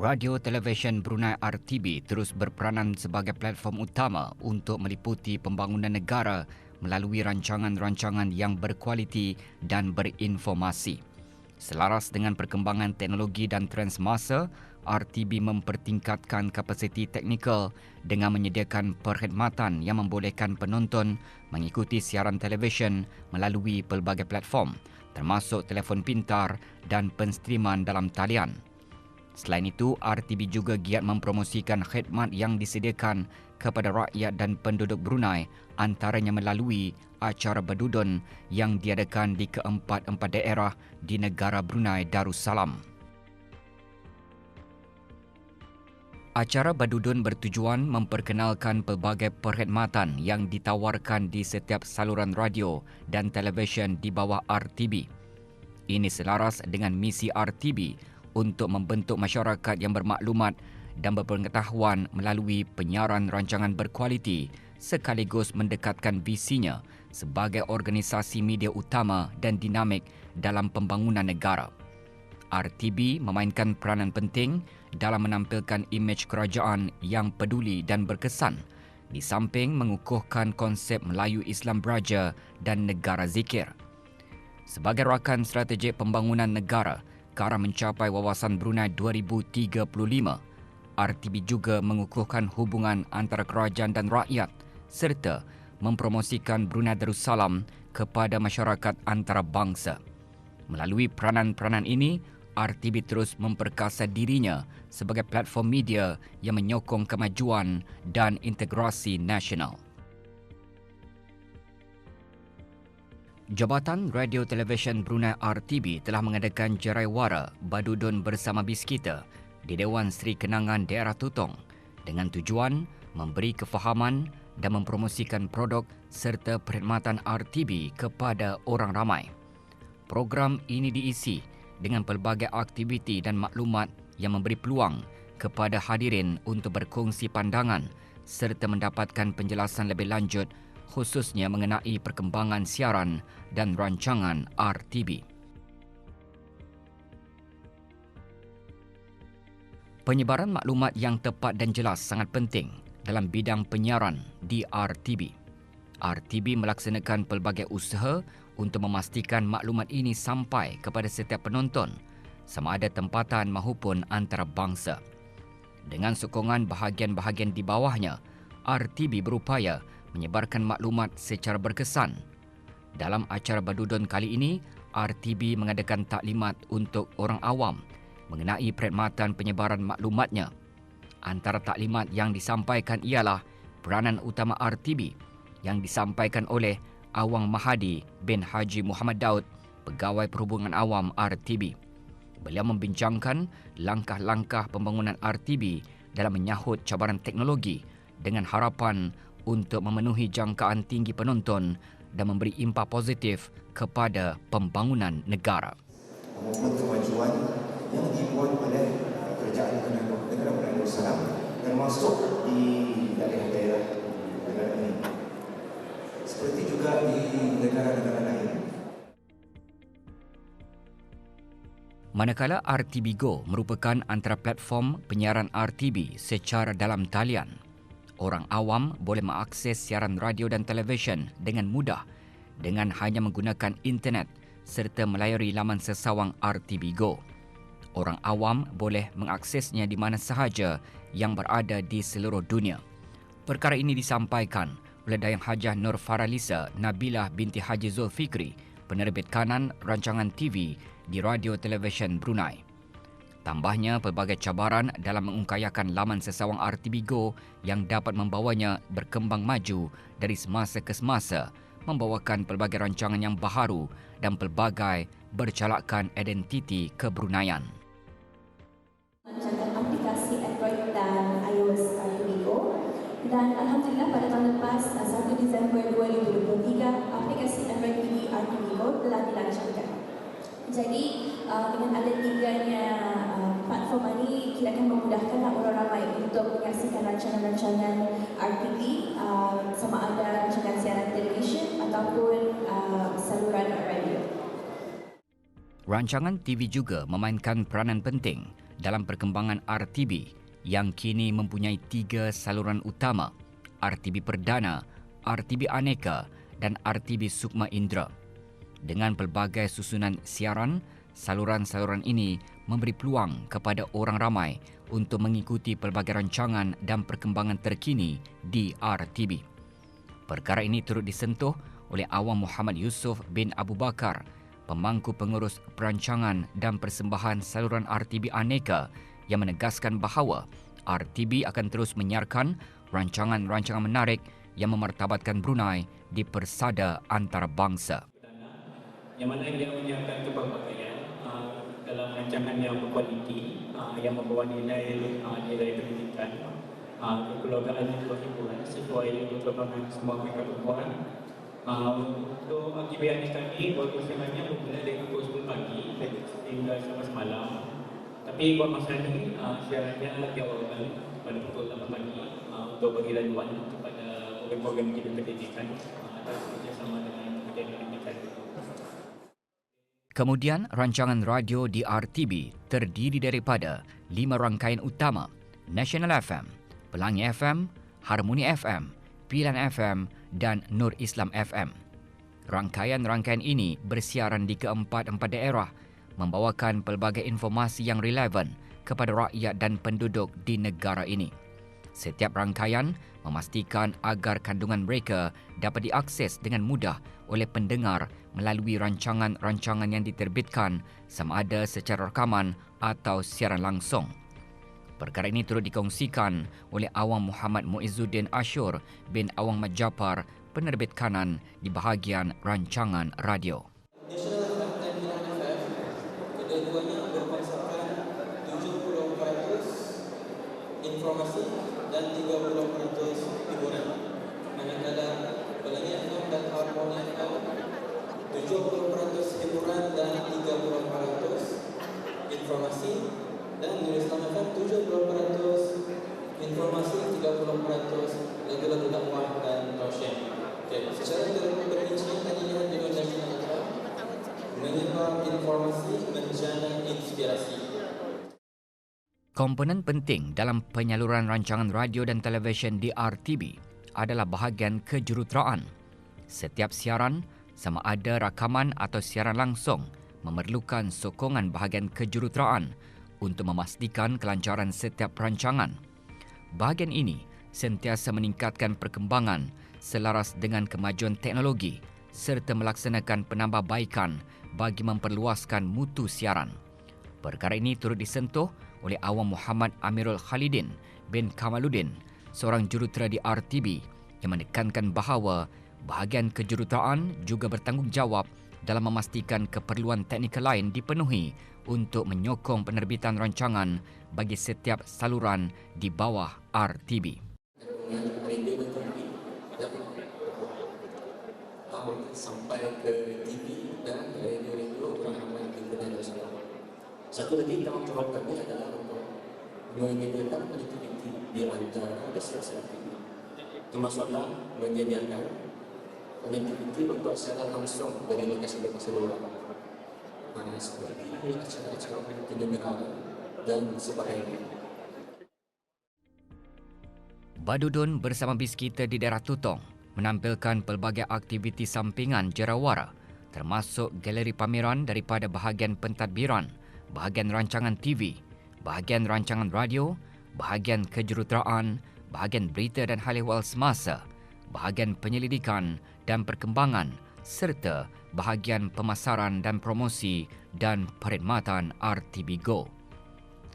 Radio Televisyen Brunei RTB terus berperanan sebagai platform utama untuk meliputi pembangunan negara melalui rancangan-rancangan yang berkualiti dan berinformasi. Selaras dengan perkembangan teknologi dan trend semasa, RTB mempertingkatkan kapasiti teknikal dengan menyediakan perkhidmatan yang membolehkan penonton mengikuti siaran televisyen melalui pelbagai platform, termasuk telefon pintar dan penstriman dalam talian. Selain itu, RTB juga giat mempromosikan khidmat yang disediakan kepada rakyat dan penduduk Brunei, antaranya melalui acara Badudun yang diadakan di keempat-empat daerah di negara Brunei Darussalam. Acara Badudun bertujuan memperkenalkan pelbagai perkhidmatan yang ditawarkan di setiap saluran radio dan televisyen di bawah RTB. Ini selaras dengan misi RTB untuk membentuk masyarakat yang bermaklumat dan berpengetahuan melalui penyiaran rancangan berkualiti sekaligus mendekatkan visinya sebagai organisasi media utama dan dinamik dalam pembangunan negara. RTB memainkan peranan penting dalam menampilkan imej kerajaan yang peduli dan berkesan di samping mengukuhkan konsep Melayu Islam Beraja dan negara zikir. Sebagai rakan strategik pembangunan negara ke arah mencapai wawasan Brunei 2035, RTB juga mengukuhkan hubungan antara kerajaan dan rakyat serta mempromosikan Brunei Darussalam kepada masyarakat antarabangsa. Melalui peranan-peranan ini, RTB terus memperkasa dirinya sebagai platform media yang menyokong kemajuan dan integrasi nasional. Jabatan Radio Televisyen Brunei RTB telah mengadakan jaraiwara Badudun bersama Biskita di Dewan Seri Kenangan Daerah Tutong dengan tujuan memberi kefahaman dan mempromosikan produk serta perkhidmatan RTB kepada orang ramai. Program ini diisi dengan pelbagai aktiviti dan maklumat yang memberi peluang kepada hadirin untuk berkongsi pandangan serta mendapatkan penjelasan lebih lanjut khususnya mengenai perkembangan siaran dan rancangan RTB. Penyebaran maklumat yang tepat dan jelas sangat penting dalam bidang penyiaran di RTB. RTB melaksanakan pelbagai usaha untuk memastikan maklumat ini sampai kepada setiap penonton, sama ada tempatan maupun antarabangsa. Dengan sokongan bahagian-bahagian di bawahnya, RTB berupaya menyebarkan maklumat secara berkesan. Dalam acara Badudun kali ini, RTB mengadakan taklimat untuk orang awam mengenai perkhidmatan penyebaran maklumatnya. Antara taklimat yang disampaikan ialah peranan utama RTB yang disampaikan oleh Awang Mahadi bin Haji Muhammad Daud, Pegawai Perhubungan Awam RTB. Beliau membincangkan langkah-langkah pembangunan RTB dalam menyahut cabaran teknologi dengan harapan untuk memenuhi jangkaan tinggi penonton dan memberi impak positif kepada pembangunan negara. Maupun kemajuan yang dibuat oleh kerajaan negara Brunei Darussalam dan masuk di daerah-daerah negara ini. Seperti juga di negara-negara lain. Manakala RTB Go merupakan antara platform penyiaran RTB secara dalam talian, orang awam boleh mengakses siaran radio dan televisyen dengan mudah dengan hanya menggunakan internet serta melayari laman sesawang RTB Go. Orang awam boleh mengaksesnya di mana sahaja yang berada di seluruh dunia. Perkara ini disampaikan oleh Dayang Hajah Nur Faralisa Nabilah binti Haji Zulfikri, penerbit kanan rancangan TV di Radio Televisyen Brunei. Tambahnya, pelbagai cabaran dalam mengungkayakan laman sesawang RTB Go yang dapat membawanya berkembang maju dari semasa ke semasa, membawakan pelbagai rancangan yang baharu dan pelbagai bercalakkan identiti kebruneian. Rancangan aplikasi Android dan iOS RTB Go, dan alhamdulillah pada tahun lepas 1 Disember 2023 aplikasi Android TV RTB Go telah dilancarkan. Jadi dengan ada tiganya platform ini kita akan memudahkan orang ramai untuk menyaksikan rancangan-rancangan RTB sama ada rancangan siaran televisyen ataupun saluran radio. Rancangan TV juga memainkan peranan penting dalam perkembangan RTB yang kini mempunyai 3 saluran utama, RTB Perdana, RTB Aneka dan RTB Sukma Indra. Dengan pelbagai susunan siaran, saluran-saluran ini memberi peluang kepada orang ramai untuk mengikuti pelbagai rancangan dan perkembangan terkini di RTB. Perkara ini turut disentuh oleh Awang Muhammad Yusof bin Abu Bakar, pemangku pengurus perancangan dan persembahan saluran RTB Aneka, yang menegaskan bahawa RTB akan terus menyiarkan rancangan-rancangan menarik yang memartabatkan Brunei di persada antarabangsa. Yang mana dia menyiapkan kepelbagaian dalam rancangan yang berkualiti, yang membawa nilai pendidikan, kekeluargaan dan juga hiburan sesuai dengan perkembangan semua mereka perempuan. Untuk aktiviti kami, persiapannya bermula dari pukul 10 pagi hingga 11 malam. Tapi buat masa ini, siarannya diawalkan pada pukul 8 pagi untuk bagi laluan kepada program-program kita pendidikan atas kerjasama dengan Kementerian Pendidikan. Kemudian, rancangan radio di RTB terdiri daripada 5 rangkaian utama: National FM, Pelangi FM, Harmoni FM, Pilihan FM dan Nur Islam FM. Rangkaian-rangkaian ini bersiaran di keempat-empat daerah, membawakan pelbagai informasi yang relevan kepada rakyat dan penduduk di negara ini. Setiap rangkaian memastikan agar kandungan mereka dapat diakses dengan mudah oleh pendengar melalui rancangan-rancangan yang diterbitkan sama ada secara rakaman atau siaran langsung. Perkara ini turut dikongsikan oleh Awang Muhammad Muizzuddin Ashur bin Awang Mat Japar, penerbit kanan di bahagian rancangan radio. National FM dan Pilihan FM, kedua-duanya berkonsepkan 70% informasi dan 30% hiburan. Manakala Pelangi FM dan Harmoni FM 70% hiburan dan 30% informasi, dan Nur Islam FM 70% informasi, 30% lagu-lagu dakwah dan tausiah. Secara berinci tadinya di National FM menyebar informasi, menjana inspirasi. Komponen penting dalam penyaluran rancangan radio dan televisyen di RTB adalah bahagian kejuruteraan. Setiap siaran, sama ada rakaman atau siaran langsung, memerlukan sokongan bahagian kejuruteraan untuk memastikan kelancaran setiap perancangan. Bahagian ini sentiasa meningkatkan perkembangan selaras dengan kemajuan teknologi serta melaksanakan penambahbaikan bagi memperluaskan mutu siaran. Perkara ini turut disentuh oleh Awang Muhammad Amirul Khalidin bin Kamaluddin, seorang jurutera di RTB, yang menekankan bahawa bahagian kejuruteraan juga bertanggungjawab dalam memastikan keperluan teknikal lain dipenuhi untuk menyokong penerbitan rancangan bagi setiap saluran di bawah RTB. Sampai ke TV dan radio ramai di negara Malaysia. Satu lagi tanggungjawab kami adalah untuk menyediakan konektiviti di antara destinasi TV, termasuklah menyediakan konektiviti untuk secara langsung dari lokasi-lokasi luar, seperti acara-acara pendengaran dan sebagainya. Badudun bersama BIS kita di daerah Tutong menampilkan pelbagai aktiviti sampingan jerawara, termasuk galeri pameran daripada bahagian pentadbiran, bahagian rancangan TV, bahagian rancangan radio, bahagian kejuruteraan, bahagian berita dan hal ehwal semasa, bahagian penyelidikan dan perkembangan, serta bahagian pemasaran dan promosi dan perkhidmatan RTB Go.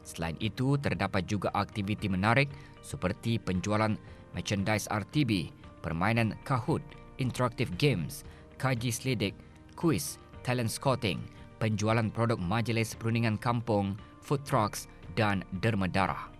Selain itu, terdapat juga aktiviti menarik seperti penjualan merchandise RTB, permainan Kahoot, interaktif games, kaji selidik, kuis, talent scouting, penjualan produk majlis perundingan kampung, food trucks dan derma darah.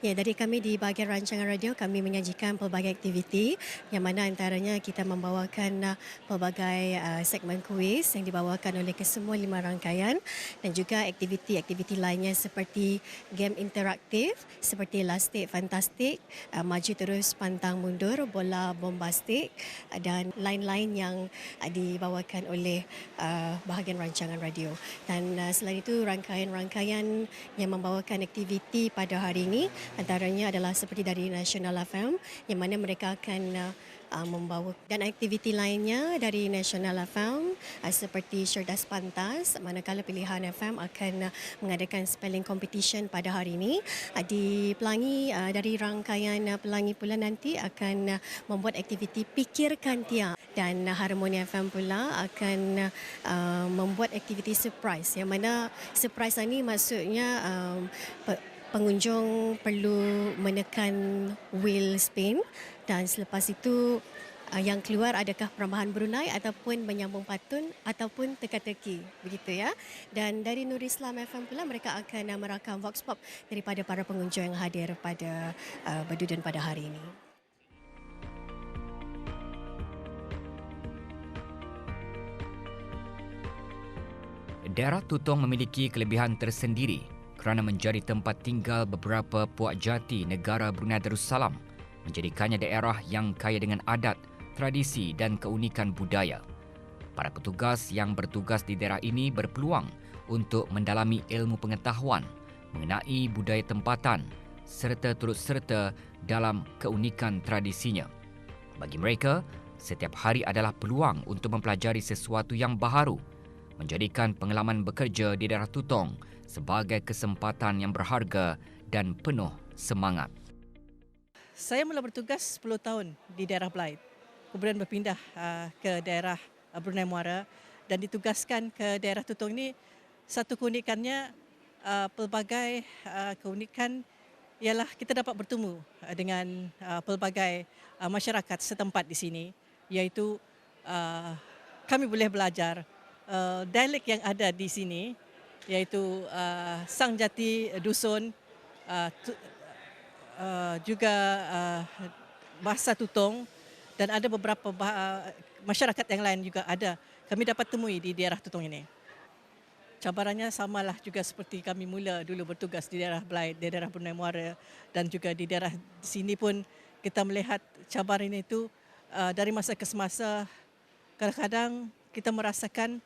Ya, dari kami di bahagian rancangan radio, kami menyajikan pelbagai aktiviti yang mana antaranya kita membawakan pelbagai segmen kuis yang dibawakan oleh kesemua 5 rangkaian dan juga aktiviti-aktiviti lainnya seperti game interaktif seperti Lastik Fantastik, Maju Terus Pantang Mundur, Bola Bombastik dan lain-lain yang dibawakan oleh bahagian rancangan radio. Dan selain itu rangkaian-rangkaian yang membawakan aktiviti pada hari ini antaranya adalah seperti dari National FM yang mana mereka akan membawa dan aktiviti lainnya dari National FM seperti Cerdas Pantas, manakala Pilihan FM akan mengadakan spelling competition pada hari ini. Di Pelangi dari rangkaian Pelangi pula nanti akan membuat aktiviti Pikirkan Tiap dan Harmoni FM pula akan membuat aktiviti surprise yang mana surprise ini maksudnya pengunjung perlu menekan wheel spin dan selepas itu yang keluar adakah Perambaan Brunei ataupun Menyambung Patun ataupun teka-teki begitu ya. Dan dari Nur Islam FM pula mereka akan merakam vox pop daripada para pengunjung yang hadir pada Badudun pada hari ini. Daerah Tutong memiliki kelebihan tersendiri kerana menjadi tempat tinggal beberapa puak jati negara Brunei Darussalam, menjadikannya daerah yang kaya dengan adat, tradisi dan keunikan budaya. Para petugas yang bertugas di daerah ini berpeluang untuk mendalami ilmu pengetahuan mengenai budaya tempatan serta turut serta dalam keunikan tradisinya. Bagi mereka, setiap hari adalah peluang untuk mempelajari sesuatu yang baharu, menjadikan pengalaman bekerja di daerah Tutong sebagai kesempatan yang berharga dan penuh semangat. Saya mula bertugas 10 tahun di daerah Blyth. Kemudian berpindah ke daerah Brunei Muara dan ditugaskan ke daerah Tutong ini. Satu keunikannya, pelbagai keunikan ialah kita dapat bertemu dengan pelbagai masyarakat setempat di sini, iaitu kami boleh belajar dialek yang ada di sini, iaitu Sangjati Dusun, juga bahasa Tutong dan ada beberapa masyarakat yang lain juga ada. Kami dapat temui di daerah Tutong ini. Cabarannya samalah juga seperti kami mula dulu bertugas di daerah Blyth, di daerah Brunei Muara dan juga di daerah sini pun kita melihat cabaran itu dari masa ke semasa. Kadang-kadang kita merasakan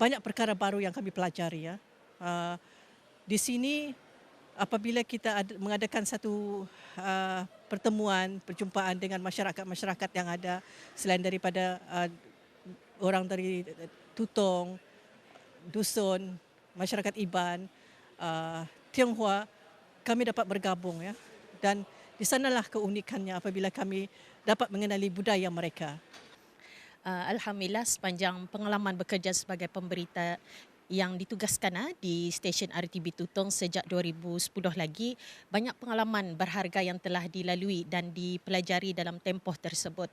banyak perkara baru yang kami pelajari ya. Di sini apabila kita mengadakan satu pertemuan, perjumpaan dengan masyarakat-masyarakat yang ada selain daripada orang dari Tutong, Dusun, masyarakat Iban, Tionghoa, kami dapat bergabung ya. Dan di sanalah keunikannya apabila kami dapat mengenali budaya mereka. Alhamdulillah sepanjang pengalaman bekerja sebagai pemberita yang ditugaskan di stesen RTB Tutong sejak 2010 lagi, banyak pengalaman berharga yang telah dilalui dan dipelajari dalam tempoh tersebut.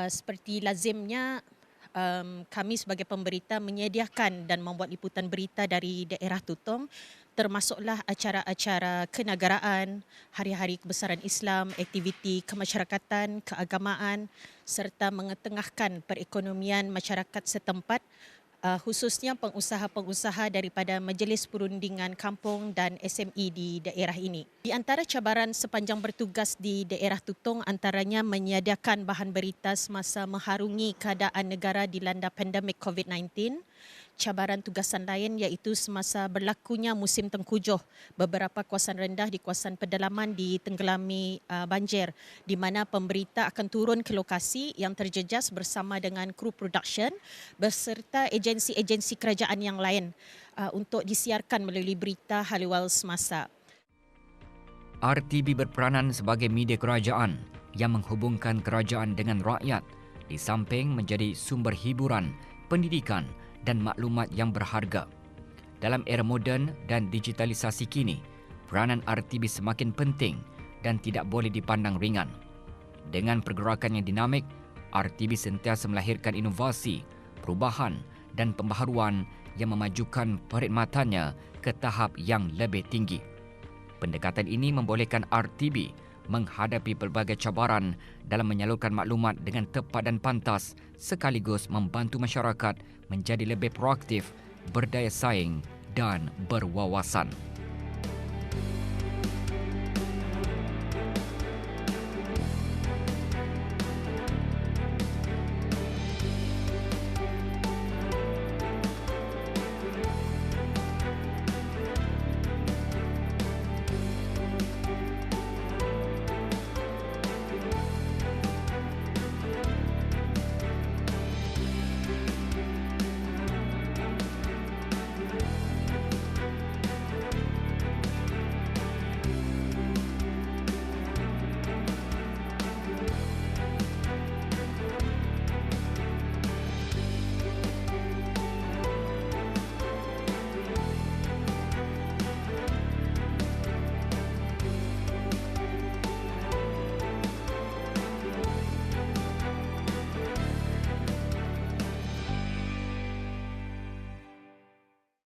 Seperti lazimnya, kami sebagai pemberita menyediakan dan membuat liputan berita dari daerah Tutong, termasuklah acara-acara kenegaraan, hari-hari kebesaran Islam, aktiviti kemasyarakatan, keagamaan serta mengetengahkan perekonomian masyarakat setempat, khususnya pengusaha-pengusaha daripada Majlis Perundingan Kampung dan SME di daerah ini. Di antara cabaran sepanjang bertugas di daerah Tutong antaranya menyediakan bahan berita semasa mengharungi keadaan negara dilanda pandemik COVID-19. Cabaran tugasan lain iaitu semasa berlakunya musim tengkujuh, beberapa kawasan rendah di kawasan pedalaman ditenggelami banjir, di mana pemberita akan turun ke lokasi yang terjejas bersama dengan kru production beserta agensi-agensi kerajaan yang lain untuk disiarkan melalui berita haliwal semasa. RTB berperanan sebagai media kerajaan yang menghubungkan kerajaan dengan rakyat, di samping menjadi sumber hiburan, pendidikan dan maklumat yang berharga. Dalam era moden dan digitalisasi kini, peranan RTB semakin penting dan tidak boleh dipandang ringan. Dengan pergerakan yang dinamik, RTB sentiasa melahirkan inovasi, perubahan dan pembaharuan yang memajukan perkhidmatannya ke tahap yang lebih tinggi. Pendekatan ini membolehkan RTB menghadapi pelbagai cabaran dalam menyalurkan maklumat dengan tepat dan pantas sekaligus membantu masyarakat menjadi lebih proaktif, berdaya saing dan berwawasan.